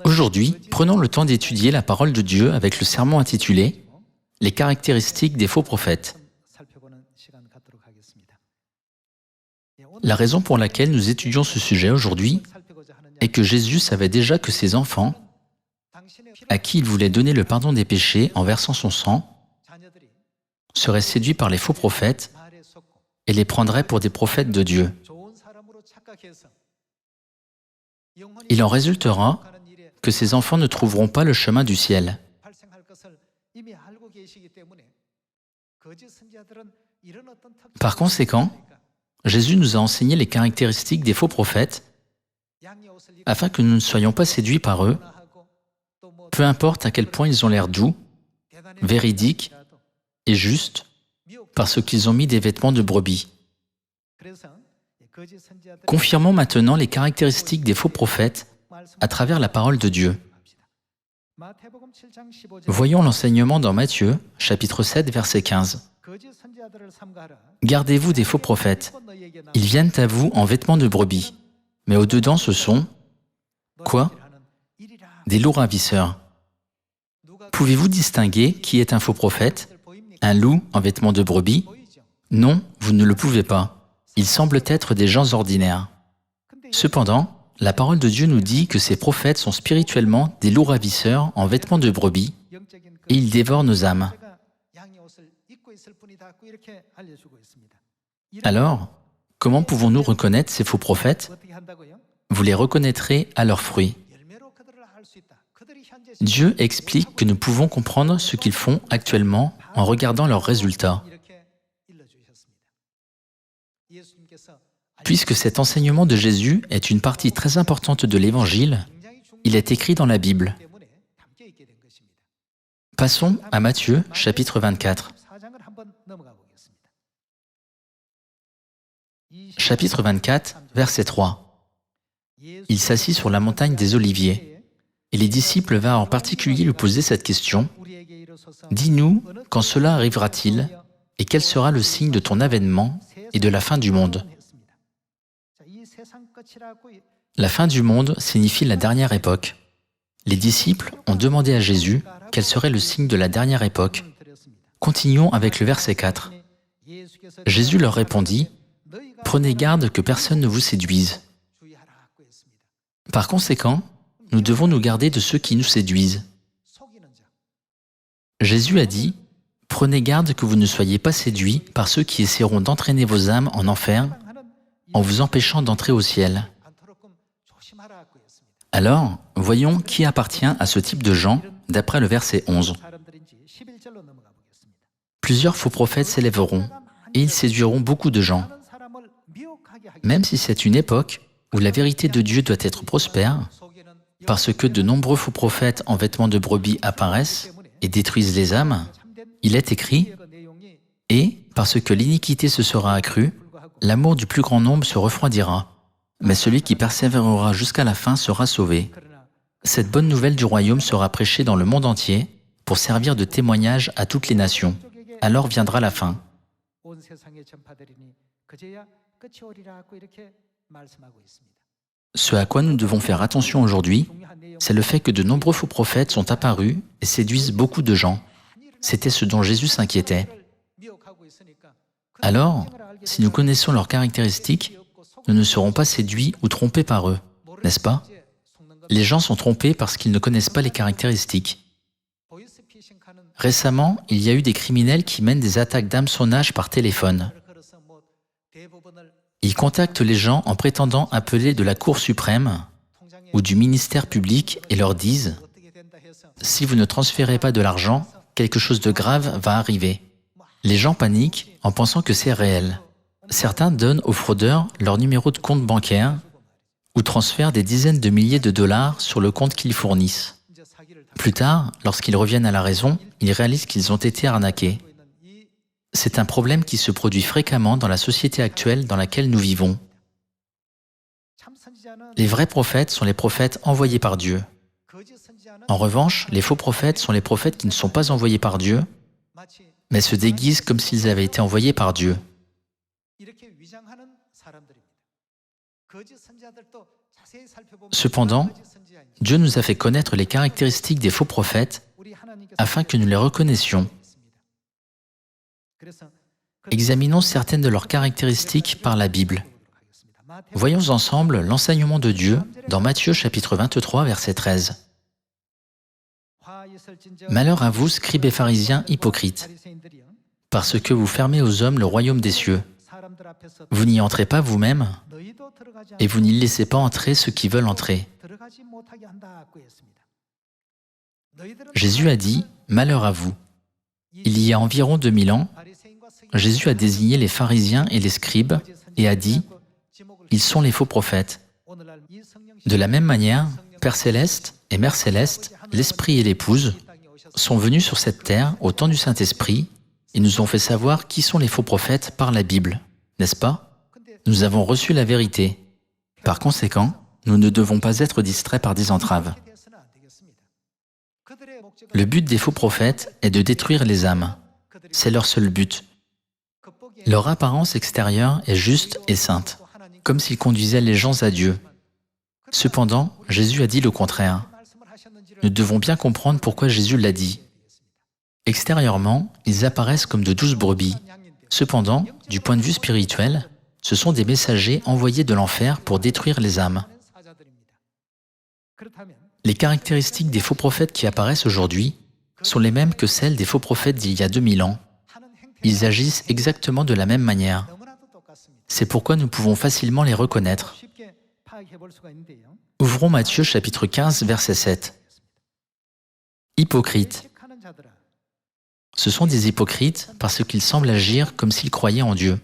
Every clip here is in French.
Aujourd'hui, prenons le temps d'étudier la parole de Dieu avec le sermon intitulé « Les caractéristiques des faux prophètes ». La raison pour laquelle nous étudions ce sujet aujourd'hui est que Jésus savait déjà que ses enfants, à qui il voulait donner le pardon des péchés en versant son sang, seraient séduits par les faux prophètes et les prendraient pour des prophètes de Dieu. Il en résultera que ces enfants ne trouveront pas le chemin du ciel. Par conséquent, Jésus nous a enseigné les caractéristiques des faux prophètes afin que nous ne soyons pas séduits par eux, peu importe à quel point ils ont l'air doux, véridiques et justes, parce qu'ils ont mis des vêtements de brebis. Confirmons maintenant les caractéristiques des faux prophètes à travers la parole de Dieu. Voyons l'enseignement dans Matthieu, chapitre 7, verset 15. Gardez-vous des faux prophètes. Ils viennent à vous en vêtements de brebis, mais au-dedans ce sont... Quoi? Des loups ravisseurs. Pouvez-vous distinguer qui est un faux prophète? Un loup en vêtements de brebis? Non, vous ne le pouvez pas. Ils semblent être des gens ordinaires. Cependant, la parole de Dieu nous dit que ces prophètes sont spirituellement des loups ravisseurs en vêtements de brebis et ils dévorent nos âmes. Alors, comment pouvons-nous reconnaître ces faux prophètes? Vous les reconnaîtrez à leurs fruits. Dieu explique que nous pouvons comprendre ce qu'ils font actuellement en regardant leurs résultats. Puisque cet enseignement de Jésus est une partie très importante de l'Évangile, il est écrit dans la Bible. Passons à Matthieu, chapitre 24. Chapitre 24, verset 3. Il s'assit sur la montagne des Oliviers, et les disciples vinrent en particulier lui poser cette question. « Dis-nous, quand cela arrivera-t-il, et quel sera le signe de ton avènement et de la fin du monde ?» La fin du monde signifie la dernière époque. Les disciples ont demandé à Jésus quel serait le signe de la dernière époque. Continuons avec le verset 4. Jésus leur répondit, « Prenez garde que personne ne vous séduise. » Par conséquent, nous devons nous garder de ceux qui nous séduisent. Jésus a dit, « Prenez garde que vous ne soyez pas séduits par ceux qui essaieront d'entraîner vos âmes en enfer en vous empêchant d'entrer au ciel. » Alors, voyons qui appartient à ce type de gens d'après le verset 11. Plusieurs faux prophètes s'élèveront et ils séduiront beaucoup de gens. Même si c'est une époque où la vérité de Dieu doit être prospère, parce que de nombreux faux prophètes en vêtements de brebis apparaissent et détruisent les âmes, il est écrit « Et, parce que l'iniquité se sera accrue, l'amour du plus grand nombre se refroidira, mais celui qui persévérera jusqu'à la fin sera sauvé. » Cette bonne nouvelle du royaume sera prêchée dans le monde entier pour servir de témoignage à toutes les nations. Alors viendra la fin. Ce à quoi nous devons faire attention aujourd'hui, c'est le fait que de nombreux faux prophètes sont apparus et séduisent beaucoup de gens. C'était ce dont Jésus s'inquiétait. Alors, si nous connaissons leurs caractéristiques, nous ne serons pas séduits ou trompés par eux, n'est-ce pas? Les gens sont trompés parce qu'ils ne connaissent pas les caractéristiques. Récemment, il y a eu des criminels qui mènent des attaques d'hameçonnage par téléphone. Ils contactent les gens en prétendant appeler de la Cour suprême ou du ministère public et leur disent « Si vous ne transférez pas de l'argent, quelque chose de grave va arriver. » Les gens paniquent en pensant que c'est réel. Certains donnent aux fraudeurs leur numéro de compte bancaire ou transfèrent des dizaines de milliers de dollars sur le compte qu'ils fournissent. Plus tard, lorsqu'ils reviennent à la raison, ils réalisent qu'ils ont été arnaqués. C'est un problème qui se produit fréquemment dans la société actuelle dans laquelle nous vivons. Les vrais prophètes sont les prophètes envoyés par Dieu. En revanche, les faux prophètes sont les prophètes qui ne sont pas envoyés par Dieu, mais se déguisent comme s'ils avaient été envoyés par Dieu. Cependant, Dieu nous a fait connaître les caractéristiques des faux prophètes afin que nous les reconnaissions. Examinons certaines de leurs caractéristiques par la Bible. Voyons ensemble l'enseignement de Dieu dans Matthieu chapitre 23, verset 13. Malheur à vous, scribes et pharisiens hypocrites, parce que vous fermez aux hommes le royaume des cieux. Vous n'y entrez pas vous-même, et vous n'y laissez pas entrer ceux qui veulent entrer. Jésus a dit « Malheur à vous ». Il y a environ 2000 ans, Jésus a désigné les pharisiens et les scribes et a dit « Ils sont les faux prophètes ». De la même manière, Père Céleste et Mère Céleste, l'Esprit et l'Épouse, sont venus sur cette terre au temps du Saint-Esprit et nous ont fait savoir qui sont les faux prophètes par la Bible, n'est-ce pas? Nous avons reçu la vérité. Par conséquent, nous ne devons pas être distraits par des entraves. Le but des faux prophètes est de détruire les âmes. C'est leur seul but. Leur apparence extérieure est juste et sainte, comme s'ils conduisaient les gens à Dieu. Cependant, Jésus a dit le contraire. Nous devons bien comprendre pourquoi Jésus l'a dit. Extérieurement, ils apparaissent comme de douces brebis. Cependant, du point de vue spirituel, ce sont des messagers envoyés de l'enfer pour détruire les âmes. Les caractéristiques des faux prophètes qui apparaissent aujourd'hui sont les mêmes que celles des faux prophètes d'il y a 2000 ans. Ils agissent exactement de la même manière. C'est pourquoi nous pouvons facilement les reconnaître. Ouvrons Matthieu chapitre 15, verset 7. Hypocrites. Ce sont des hypocrites parce qu'ils semblent agir comme s'ils croyaient en Dieu.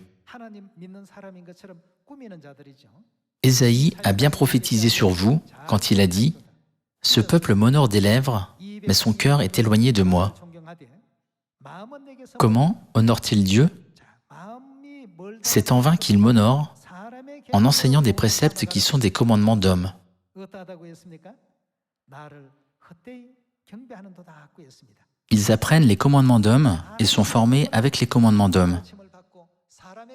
Ésaïe a bien prophétisé sur vous quand il a dit « Ce peuple m'honore des lèvres, mais son cœur est éloigné de moi. » Comment honore-t-il Dieu? C'est en vain qu'il m'honore en enseignant des préceptes qui sont des commandements d'hommes. Ils apprennent les commandements d'hommes et sont formés avec les commandements d'hommes.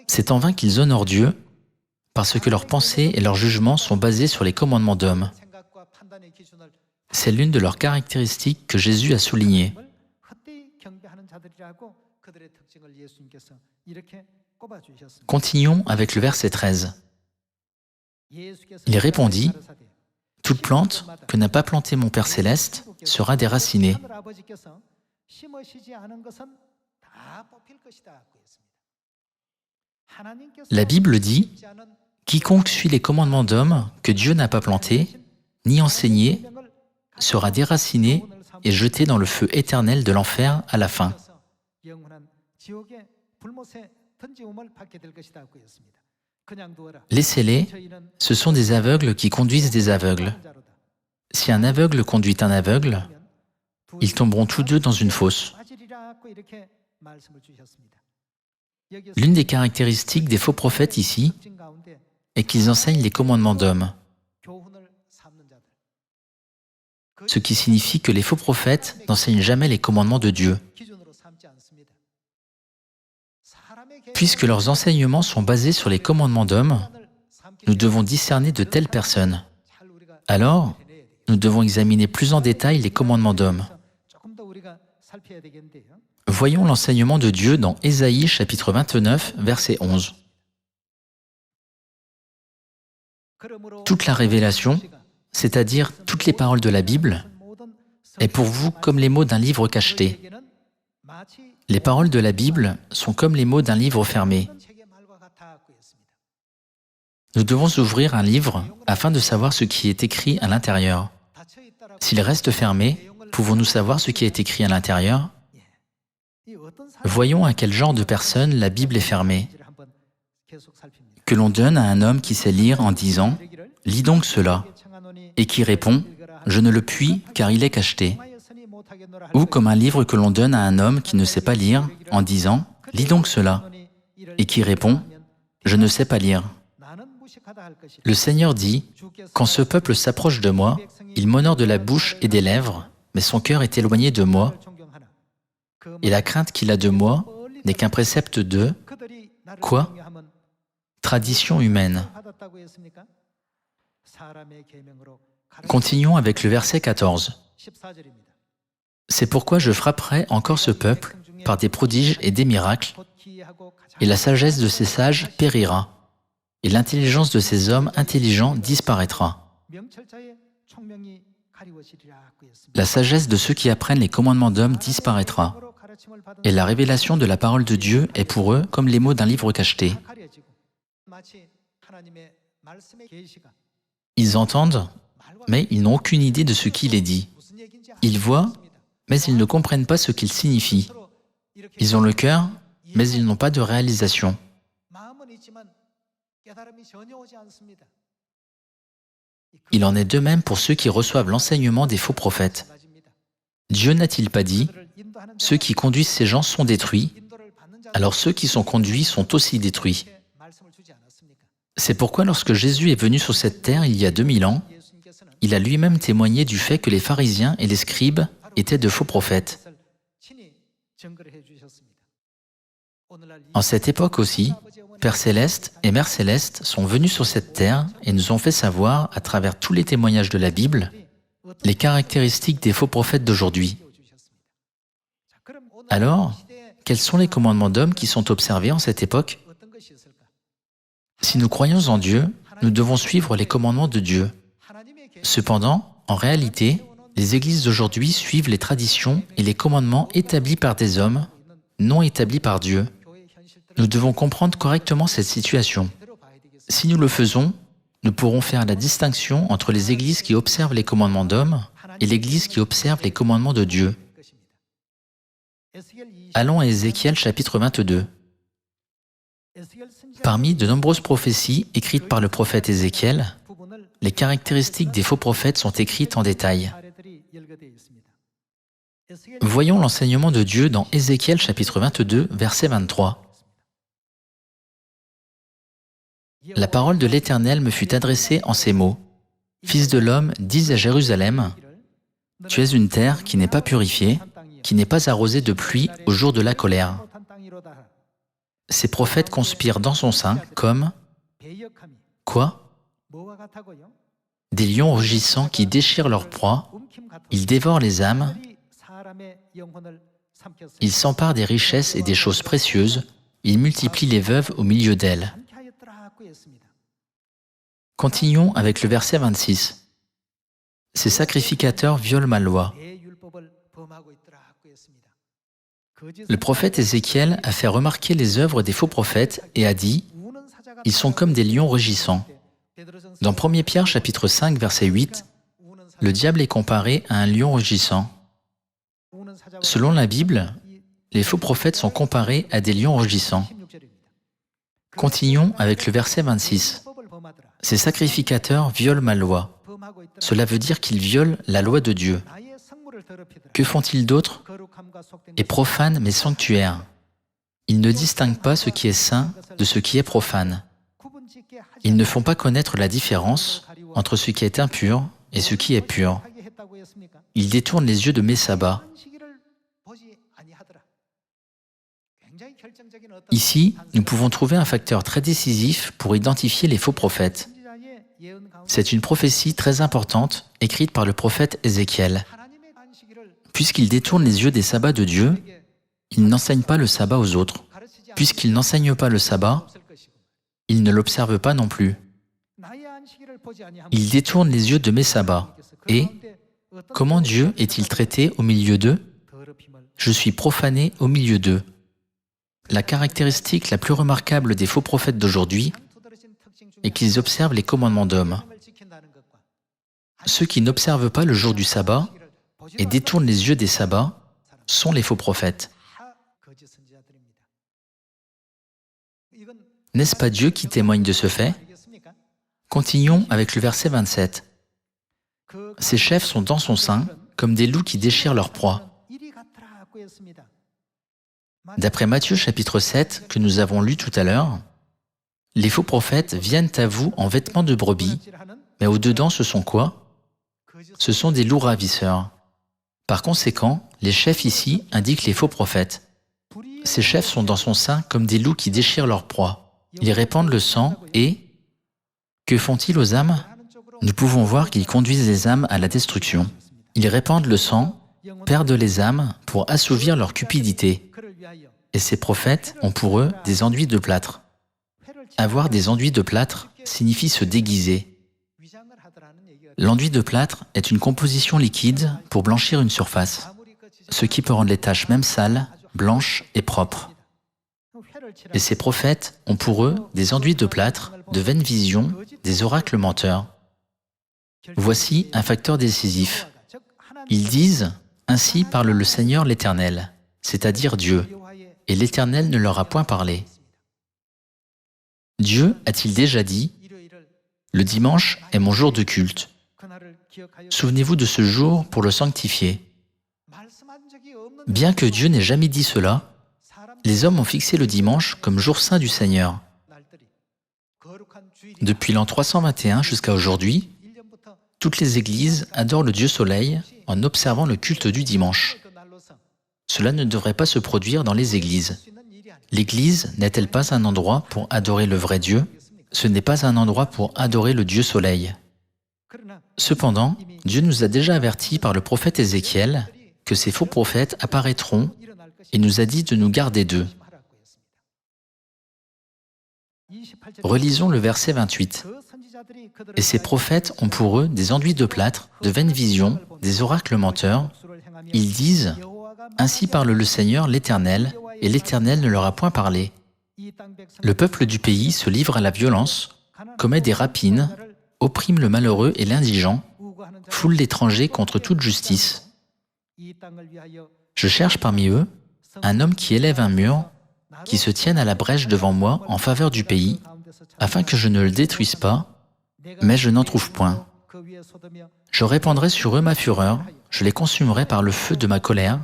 C'est en vain qu'ils honorent Dieu parce que leurs pensées et leurs jugements sont basés sur les commandements d'hommes. C'est l'une de leurs caractéristiques que Jésus a soulignées. Continuons avec le verset 13. Il répondit « Toute plante que n'a pas plantée mon Père Céleste sera déracinée. » La Bible dit « Quiconque suit les commandements d'hommes que Dieu n'a pas plantés, ni enseignés, sera déraciné et jeté dans le feu éternel de l'enfer à la fin. » Laissez-les, ce sont des aveugles qui conduisent des aveugles. Si un aveugle conduit un aveugle, ils tomberont tous deux dans une fosse. L'une des caractéristiques des faux prophètes ici est qu'ils enseignent les commandements d'hommes. Ce qui signifie que les faux prophètes n'enseignent jamais les commandements de Dieu. Puisque leurs enseignements sont basés sur les commandements d'hommes, nous devons discerner de telles personnes. Alors, nous devons examiner plus en détail les commandements d'hommes. Voyons l'enseignement de Dieu dans Ésaïe chapitre 29, verset 11. Toute la révélation, c'est-à-dire toutes les paroles de la Bible, est pour vous comme les mots d'un livre cacheté. Les paroles de la Bible sont comme les mots d'un livre fermé. Nous devons ouvrir un livre afin de savoir ce qui est écrit à l'intérieur. S'il reste fermé, pouvons-nous savoir ce qui est écrit à l'intérieur? Voyons à quel genre de personne la Bible est fermée. Que l'on donne à un homme qui sait lire en disant « Lis donc cela » et qui répond « Je ne le puis car il est cacheté ». Ou comme un livre que l'on donne à un homme qui ne sait pas lire en disant « lis donc cela, et qui répond, je ne sais pas lire. Le Seigneur dit, quand ce peuple s'approche de moi, il m'honore de la bouche et des lèvres, mais son cœur est éloigné de moi, et la crainte qu'il a de moi n'est qu'un précepte de, quoi? Tradition humaine. Continuons avec le verset 14. C'est pourquoi je frapperai encore ce peuple par des prodiges et des miracles, et la sagesse de ces sages périra, et l'intelligence de ces hommes intelligents disparaîtra. La sagesse de ceux qui apprennent les commandements d'hommes disparaîtra, et la révélation de la parole de Dieu est pour eux comme les mots d'un livre cacheté. Ils entendent, mais ils n'ont aucune idée de ce qu'il est dit. Ils voient, mais ils ne comprennent pas ce qu'il signifie. Ils ont le cœur, mais ils n'ont pas de réalisation. Il en est de même pour ceux qui reçoivent l'enseignement des faux prophètes. Dieu n'a-t-il pas dit « Ceux qui conduisent ces gens sont détruits, alors ceux qui sont conduits sont aussi détruits ». C'est pourquoi lorsque Jésus est venu sur cette terre il y a 2000 ans, il a lui-même témoigné du fait que les pharisiens et les scribes étaient de faux prophètes. En cette époque aussi, Père Céleste et Mère Céleste sont venus sur cette terre et nous ont fait savoir, à travers tous les témoignages de la Bible, les caractéristiques des faux prophètes d'aujourd'hui. Alors, quels sont les commandements d'hommes qui sont observés en cette époque? Si nous croyons en Dieu, nous devons suivre les commandements de Dieu. Cependant, en réalité, les églises d'aujourd'hui suivent les traditions et les commandements établis par des hommes, non établis par Dieu. Nous devons comprendre correctement cette situation. Si nous le faisons, nous pourrons faire la distinction entre les églises qui observent les commandements d'hommes et l'église qui observe les commandements de Dieu. Allons à Ézéchiel chapitre 22. Parmi de nombreuses prophéties écrites par le prophète Ézéchiel, les caractéristiques des faux prophètes sont écrites en détail. Voyons l'enseignement de Dieu dans Ézéchiel chapitre 22, verset 23. La parole de l'Éternel me fut adressée en ces mots. Fils de l'homme, dis à Jérusalem, tu es une terre qui n'est pas purifiée, qui n'est pas arrosée de pluie au jour de la colère. Ces prophètes conspirent dans son sein comme... Quoi? Des lions rugissants qui déchirent leur proie, ils dévorent les âmes, ils s'emparent des richesses et des choses précieuses, ils multiplient les veuves au milieu d'elles. Continuons avec le verset 26. Ces sacrificateurs violent ma loi. Le prophète Ézéchiel a fait remarquer les œuvres des faux prophètes et a dit « Ils sont comme des lions rugissants ». Dans 1 Pierre chapitre 5, verset 8, le diable est comparé à un lion rugissant. Selon la Bible, les faux prophètes sont comparés à des lions rugissants. Continuons avec le verset 26. Ces sacrificateurs violent ma loi. Cela veut dire qu'ils violent la loi de Dieu. Que font-ils d'autre? Et profanent mes sanctuaires. Ils ne distinguent pas ce qui est saint de ce qui est profane. Ils ne font pas connaître la différence entre ce qui est impur et ce qui est pur. Ils détournent les yeux de mes sabbats. Ici, nous pouvons trouver un facteur très décisif pour identifier les faux prophètes. C'est une prophétie très importante écrite par le prophète Ézéchiel. Puisqu'ils détournent les yeux des sabbats de Dieu, ils n'enseignent pas le sabbat aux autres. Puisqu'ils n'enseignent pas le sabbat, ils ne l'observent pas non plus. Ils détournent les yeux de mes sabbats. Et comment Dieu est-il traité au milieu d'eux? Je suis profané au milieu d'eux. La caractéristique la plus remarquable des faux prophètes d'aujourd'hui est qu'ils observent les commandements d'hommes. Ceux qui n'observent pas le jour du sabbat et détournent les yeux des sabbats sont les faux prophètes. N'est-ce pas Dieu qui témoigne de ce fait? Continuons avec le verset 27. Ses chefs sont dans son sein comme des loups qui déchirent leur proie. D'après Matthieu chapitre 7 que nous avons lu tout à l'heure, les faux prophètes viennent à vous en vêtements de brebis, mais au-dedans ce sont quoi? Ce sont des loups ravisseurs. Par conséquent, les chefs ici indiquent les faux prophètes. Ces chefs sont dans son sein comme des loups qui déchirent leur proie. Ils répandent le sang et... Que font-ils aux âmes? Nous pouvons voir qu'ils conduisent les âmes à la destruction. Ils répandent le sang, perdent les âmes pour assouvir leur cupidité. Et ces prophètes ont pour eux des enduits de plâtre. Avoir des enduits de plâtre signifie se déguiser. L'enduit de plâtre est une composition liquide pour blanchir une surface, ce qui peut rendre les taches même sales, blanches et propres. Et ces prophètes ont pour eux des enduits de plâtre, de vaines visions, des oracles menteurs. Voici un facteur décisif. Ils disent « Ainsi parle le Seigneur l'Éternel », c'est-à-dire Dieu, et l'Éternel ne leur a point parlé. Dieu a-t-il déjà dit « Le dimanche est mon jour de culte. Souvenez-vous de ce jour pour le sanctifier. » Bien que Dieu n'ait jamais dit cela, les hommes ont fixé le dimanche comme jour saint du Seigneur. Depuis l'an 321 jusqu'à aujourd'hui, toutes les églises adorent le Dieu Soleil en observant le culte du dimanche. Cela ne devrait pas se produire dans les églises. L'église n'est-elle pas un endroit pour adorer le vrai Dieu? Ce n'est pas un endroit pour adorer le Dieu Soleil. Cependant, Dieu nous a déjà avertis par le prophète Ézéchiel que ces faux prophètes apparaîtront et nous a dit de nous garder d'eux. Relisons le verset 28. « Et ces prophètes ont pour eux des enduits de plâtre, de vaines visions, des oracles menteurs. Ils disent « Ainsi parle le Seigneur l'Éternel, et l'Éternel ne leur a point parlé. » Le peuple du pays se livre à la violence, commet des rapines, opprime le malheureux et l'indigent, foule l'étranger contre toute justice. Je cherche parmi eux un homme qui élève un mur, qui se tienne à la brèche devant moi en faveur du pays, afin que je ne le détruise pas, mais je n'en trouve point. Je répandrai sur eux ma fureur, je les consumerai par le feu de ma colère,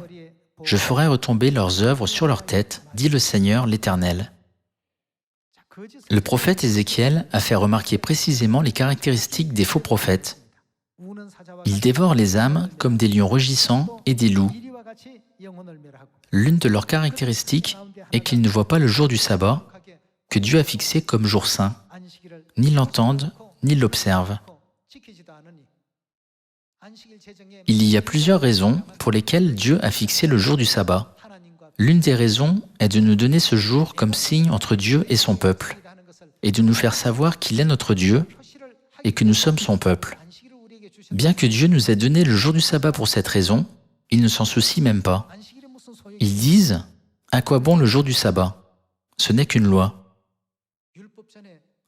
je ferai retomber leurs œuvres sur leur tête, dit le Seigneur l'Éternel. Le prophète Ézéchiel a fait remarquer précisément les caractéristiques des faux prophètes. Ils dévorent les âmes comme des lions rugissants et des loups. L'une de leurs caractéristiques est qu'ils ne voient pas le jour du sabbat, que Dieu a fixé comme jour saint, ni l'entendent, ni l'observent. Il y a plusieurs raisons pour lesquelles Dieu a fixé le jour du sabbat. L'une des raisons est de nous donner ce jour comme signe entre Dieu et son peuple, et de nous faire savoir qu'il est notre Dieu et que nous sommes son peuple. Bien que Dieu nous ait donné le jour du sabbat pour cette raison, ils ne s'en soucient même pas. Ils disent « À quoi bon le jour du sabbat? Ce n'est qu'une loi. »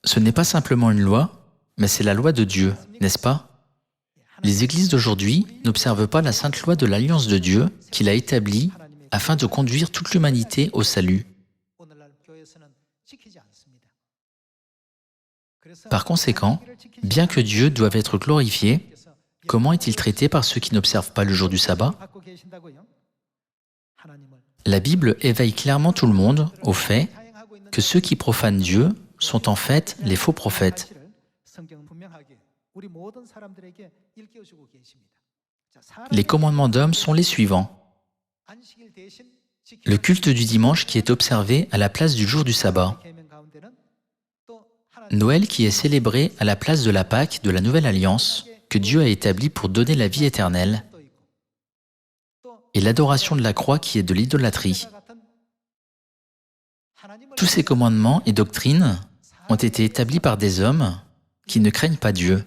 Ce n'est pas simplement une loi, mais c'est la loi de Dieu, n'est-ce pas? Les églises d'aujourd'hui n'observent pas la sainte loi de l'alliance de Dieu qu'il a établie afin de conduire toute l'humanité au salut. Par conséquent, bien que Dieu doive être glorifié, comment est-il traité par ceux qui n'observent pas le jour du sabbat? La Bible éveille clairement tout le monde au fait que ceux qui profanent Dieu sont en fait les faux prophètes. Les commandements d'hommes sont les suivants. Le culte du dimanche qui est observé à la place du jour du sabbat. Noël qui est célébré à la place de la Pâque de la Nouvelle Alliance que Dieu a établie pour donner la vie éternelle. Et l'adoration de la croix qui est de l'idolâtrie. Tous ces commandements et doctrines ont été établis par des hommes qui ne craignent pas Dieu.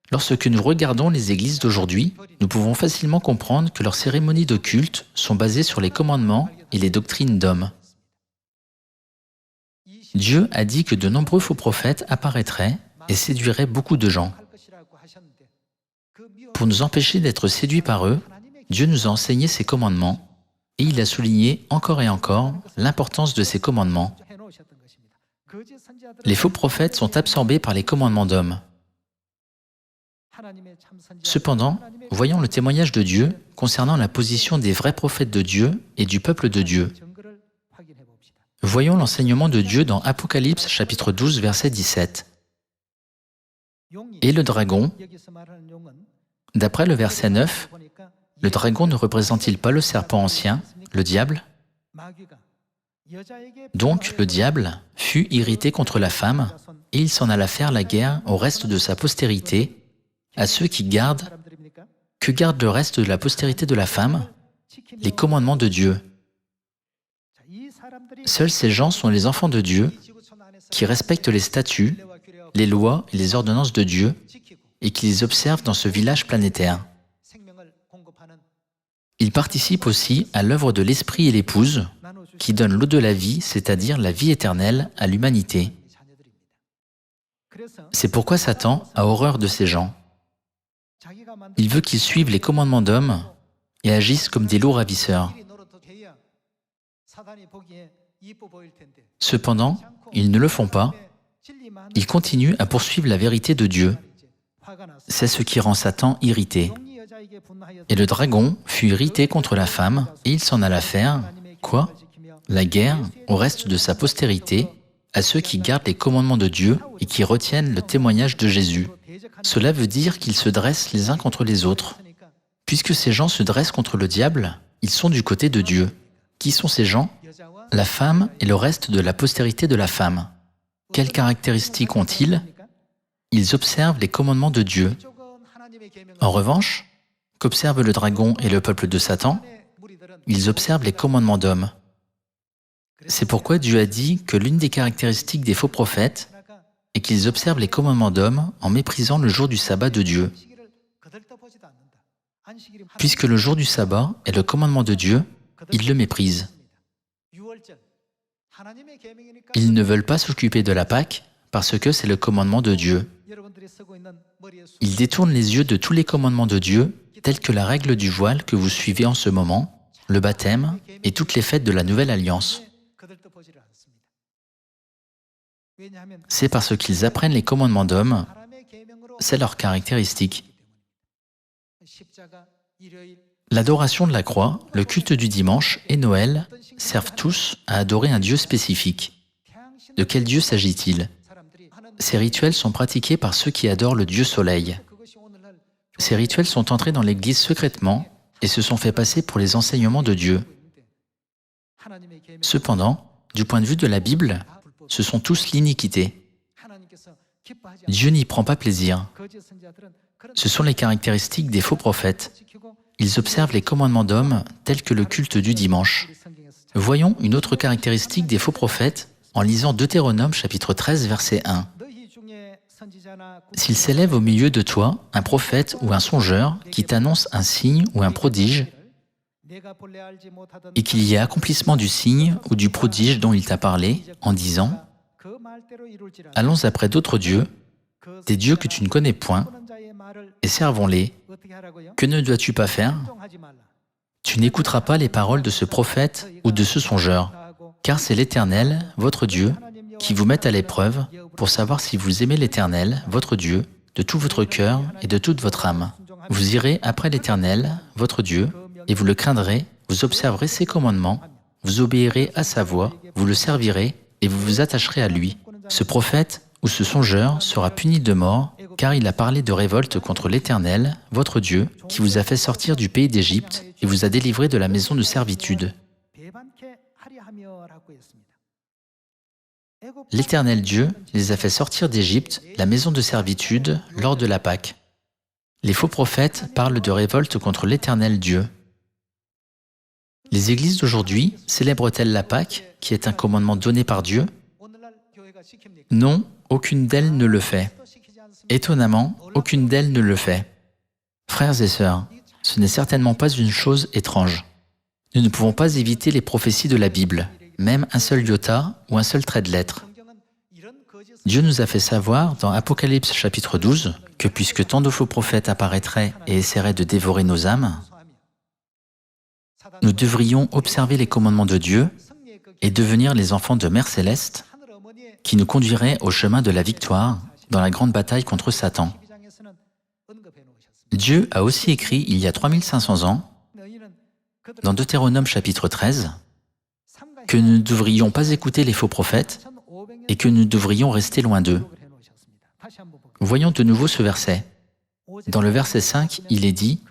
Lorsque nous regardons les églises d'aujourd'hui, nous pouvons facilement comprendre que leurs cérémonies de culte sont basées sur les commandements et les doctrines d'hommes. Dieu a dit que de nombreux faux prophètes apparaîtraient et séduiraient beaucoup de gens. Pour nous empêcher d'être séduits par eux, Dieu nous a enseigné ses commandements et il a souligné encore et encore l'importance de ces commandements. Les faux prophètes sont absorbés par les commandements d'hommes. Cependant, voyons le témoignage de Dieu concernant la position des vrais prophètes de Dieu et du peuple de Dieu. Voyons l'enseignement de Dieu dans Apocalypse chapitre 12 verset 17. Et le dragon, d'après le verset 9, le dragon ne représente-t-il pas le serpent ancien, le diable? Donc le diable fut irrité contre la femme, et il s'en alla faire la guerre au reste de sa postérité, à ceux qui gardent. Que garde le reste de la postérité de la femme? Les commandements de Dieu. Seuls ces gens sont les enfants de Dieu, qui respectent les statuts, les lois et les ordonnances de Dieu, et qui les observent dans ce village planétaire. Ils participent aussi à l'œuvre de l'Esprit et l'Épouse, qui donne l'eau de la vie, c'est-à-dire la vie éternelle, à l'humanité. C'est pourquoi Satan a horreur de ces gens. Il veut qu'ils suivent les commandements d'hommes et agissent comme des loups ravisseurs. Cependant, ils ne le font pas. Ils continuent à poursuivre la vérité de Dieu. C'est ce qui rend Satan irrité. Et le dragon fut irrité contre la femme, et il s'en alla faire, quoi? La guerre au reste de sa postérité, à ceux qui gardent les commandements de Dieu et qui retiennent le témoignage de Jésus. Cela veut dire qu'ils se dressent les uns contre les autres. Puisque ces gens se dressent contre le diable, ils sont du côté de Dieu. Qui sont ces gens? La femme et le reste de la postérité de la femme. Quelles caractéristiques ont-ils? Ils observent les commandements de Dieu. En revanche, qu'observent le dragon et le peuple de Satan? Ils observent les commandements d'hommes. C'est pourquoi Dieu a dit que l'une des caractéristiques des faux prophètes est qu'ils observent les commandements d'hommes en méprisant le jour du sabbat de Dieu. Puisque le jour du sabbat est le commandement de Dieu, ils le méprisent. Ils ne veulent pas s'occuper de la Pâque parce que c'est le commandement de Dieu. Ils détournent les yeux de tous les commandements de Dieu, tels que la règle du voile que vous suivez en ce moment, le baptême et toutes les fêtes de la Nouvelle Alliance. C'est parce qu'ils apprennent les commandements d'hommes, c'est leur caractéristique. L'adoration de la croix, le culte du dimanche et Noël servent tous à adorer un Dieu spécifique. De quel Dieu s'agit-il? Ces rituels sont pratiqués par ceux qui adorent le Dieu Soleil. Ces rituels sont entrés dans l'Église secrètement et se sont fait passer pour les enseignements de Dieu. Cependant, du point de vue de la Bible, ce sont tous l'iniquité. Dieu n'y prend pas plaisir. Ce sont les caractéristiques des faux prophètes. Ils observent les commandements d'hommes tels que le culte du dimanche. Voyons une autre caractéristique des faux prophètes en lisant Deutéronome chapitre 13 verset 1. S'il s'élève au milieu de toi un prophète ou un songeur qui t'annonce un signe ou un prodige, et qu'il y ait accomplissement du signe ou du prodige dont il t'a parlé, en disant « Allons après d'autres dieux, des dieux que tu ne connais point, et servons-les. Que ne dois-tu pas faire? Tu n'écouteras pas les paroles de ce prophète ou de ce songeur, car c'est l'Éternel, votre Dieu, qui vous met à l'épreuve pour savoir si vous aimez l'Éternel, votre Dieu, de tout votre cœur et de toute votre âme. Vous irez après l'Éternel, votre Dieu, et vous le craindrez, vous observerez ses commandements, vous obéirez à sa voix, vous le servirez, et vous vous attacherez à lui. Ce prophète ou ce songeur sera puni de mort, car il a parlé de révolte contre l'Éternel, votre Dieu, qui vous a fait sortir du pays d'Égypte et vous a délivré de la maison de servitude. L'Éternel Dieu les a fait sortir d'Égypte, la maison de servitude, lors de la Pâque. Les faux prophètes parlent de révolte contre l'Éternel Dieu. Les églises d'aujourd'hui célèbrent-elles la Pâque, qui est un commandement donné par Dieu? Non, aucune d'elles ne le fait. Étonnamment, aucune d'elles ne le fait. Frères et sœurs, ce n'est certainement pas une chose étrange. Nous ne pouvons pas éviter les prophéties de la Bible, même un seul iota ou un seul trait de lettre. Dieu nous a fait savoir dans Apocalypse chapitre 12 que puisque tant de faux prophètes apparaîtraient et essaieraient de dévorer nos âmes, nous devrions observer les commandements de Dieu et devenir les enfants de Mère Céleste qui nous conduiraient au chemin de la victoire dans la grande bataille contre Satan. Dieu a aussi écrit il y a 3500 ans, dans Deutéronome chapitre 13, que nous ne devrions pas écouter les faux prophètes et que nous devrions rester loin d'eux. Voyons de nouveau ce verset. Dans le verset 5, il est dit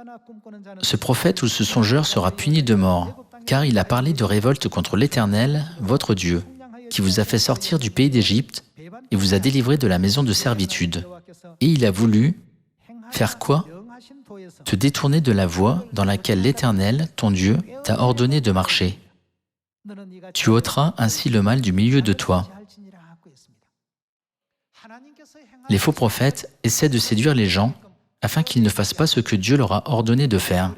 « Ce prophète ou ce songeur sera puni de mort, car il a parlé de révolte contre l'Éternel, votre Dieu, qui vous a fait sortir du pays d'Égypte et vous a délivré de la maison de servitude. Et il a voulu faire quoi? Te détourner de la voie dans laquelle l'Éternel, ton Dieu, t'a ordonné de marcher. Tu ôteras ainsi le mal du milieu de toi. » Les faux prophètes essaient de séduire les gens afin qu'ils ne fassent pas ce que Dieu leur a ordonné de faire.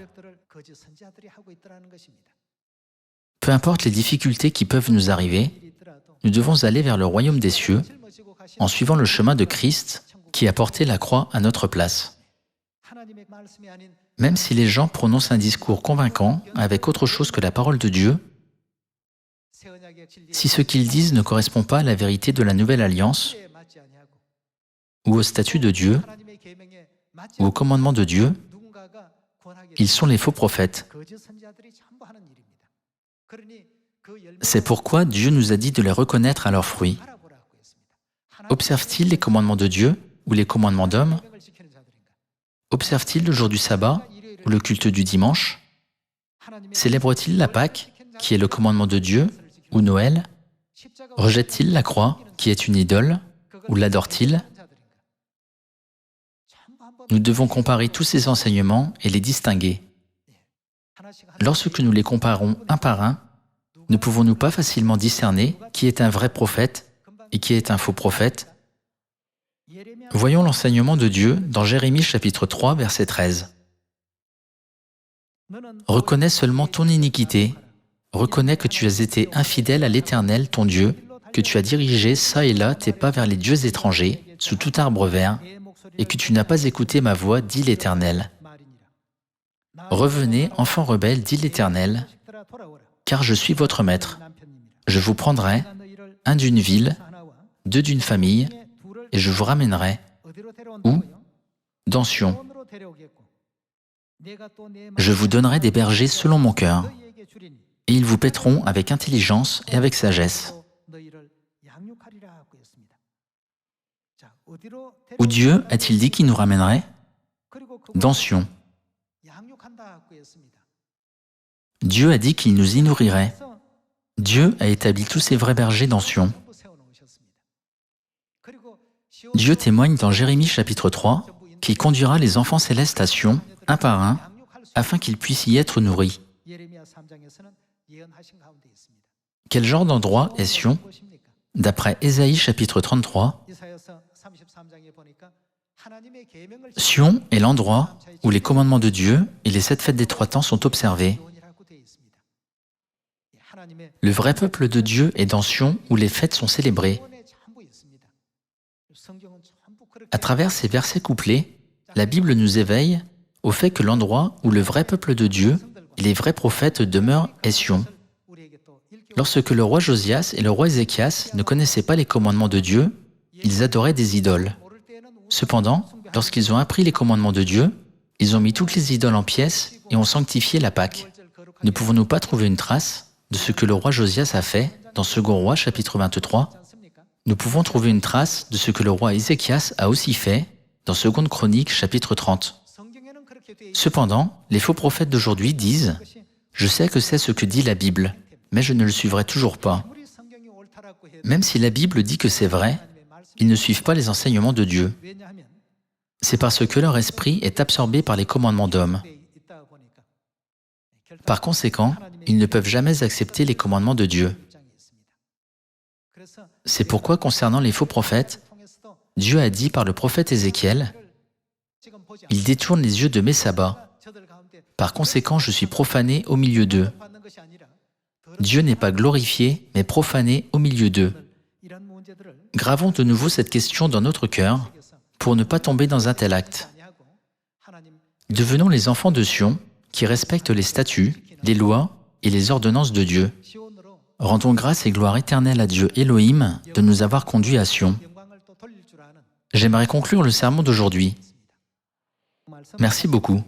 Peu importe les difficultés qui peuvent nous arriver, nous devons aller vers le royaume des cieux en suivant le chemin de Christ qui a porté la croix à notre place. Même si les gens prononcent un discours convaincant avec autre chose que la parole de Dieu, si ce qu'ils disent ne correspond pas à la vérité de la nouvelle alliance, ou au statut de Dieu, ou au commandement de Dieu, ils sont les faux prophètes. C'est pourquoi Dieu nous a dit de les reconnaître à leurs fruits. Observe-t-il les commandements de Dieu ou les commandements d'hommes? Observe-t-il le jour du sabbat ou le culte du dimanche? Célèbre-t-il la Pâque, qui est le commandement de Dieu, ou Noël? Rejette-t-il la croix, qui est une idole, ou l'adore-t-il? Nous devons comparer tous ces enseignements et les distinguer. Lorsque nous les comparons un par un, ne pouvons-nous pas facilement discerner qui est un vrai prophète et qui est un faux prophète? Voyons l'enseignement de Dieu dans Jérémie chapitre 3, verset 13. « Reconnais seulement ton iniquité, reconnais que tu as été infidèle à l'Éternel, ton Dieu, que tu as dirigé çà et là tes pas vers les dieux étrangers, sous tout arbre vert, et que tu n'as pas écouté ma voix, dit l'Éternel. Revenez, enfants rebelles, dit l'Éternel, car je suis votre maître. Je vous prendrai, un d'une ville, deux d'une famille, et je vous ramènerai. Où? Dans Sion. Je vous donnerai des bergers selon mon cœur, et ils vous paîtront avec intelligence et avec sagesse. » Où Dieu a-t-il dit qu'il nous ramènerait? Dans Sion. Dieu a dit qu'il nous y nourrirait. Dieu a établi tous ses vrais bergers dans Sion. Dieu témoigne dans Jérémie chapitre 3 qu'il conduira les enfants célestes à Sion, un par un, afin qu'ils puissent y être nourris. Quel genre d'endroit est Sion? D'après Ésaïe chapitre 33, Sion est l'endroit où les commandements de Dieu et les 7 fêtes des 3 temps sont observés. Le vrai peuple de Dieu est dans Sion où les fêtes sont célébrées. À travers ces versets couplés, la Bible nous éveille au fait que l'endroit où le vrai peuple de Dieu et les vrais prophètes demeurent est Sion. Lorsque le roi Josias et le roi Ézéchias ne connaissaient pas les commandements de Dieu, ils adoraient des idoles. Cependant, lorsqu'ils ont appris les commandements de Dieu, ils ont mis toutes les idoles en pièces et ont sanctifié la Pâque. Ne pouvons-nous pas trouver une trace de ce que le roi Josias a fait dans 2 Rois chapitre 23? Nous pouvons trouver une trace de ce que le roi Ézéchias a aussi fait dans 2 Chroniques chapitre 30. Cependant, les faux prophètes d'aujourd'hui disent « Je sais que c'est ce que dit la Bible, mais je ne le suivrai toujours pas. » Même si la Bible dit que c'est vrai, ils ne suivent pas les enseignements de Dieu. C'est parce que leur esprit est absorbé par les commandements d'hommes. Par conséquent, ils ne peuvent jamais accepter les commandements de Dieu. C'est pourquoi, concernant les faux prophètes, Dieu a dit par le prophète Ézéchiel « Ils détournent les yeux de mes sabbats. Par conséquent, je suis profané au milieu d'eux. » Dieu n'est pas glorifié, mais profané au milieu d'eux. Gravons de nouveau cette question dans notre cœur pour ne pas tomber dans un tel acte. Devenons les enfants de Sion qui respectent les statuts, les lois et les ordonnances de Dieu. Rendons grâce et gloire éternelle à Dieu Elohim de nous avoir conduits à Sion. J'aimerais conclure le sermon d'aujourd'hui. Merci beaucoup.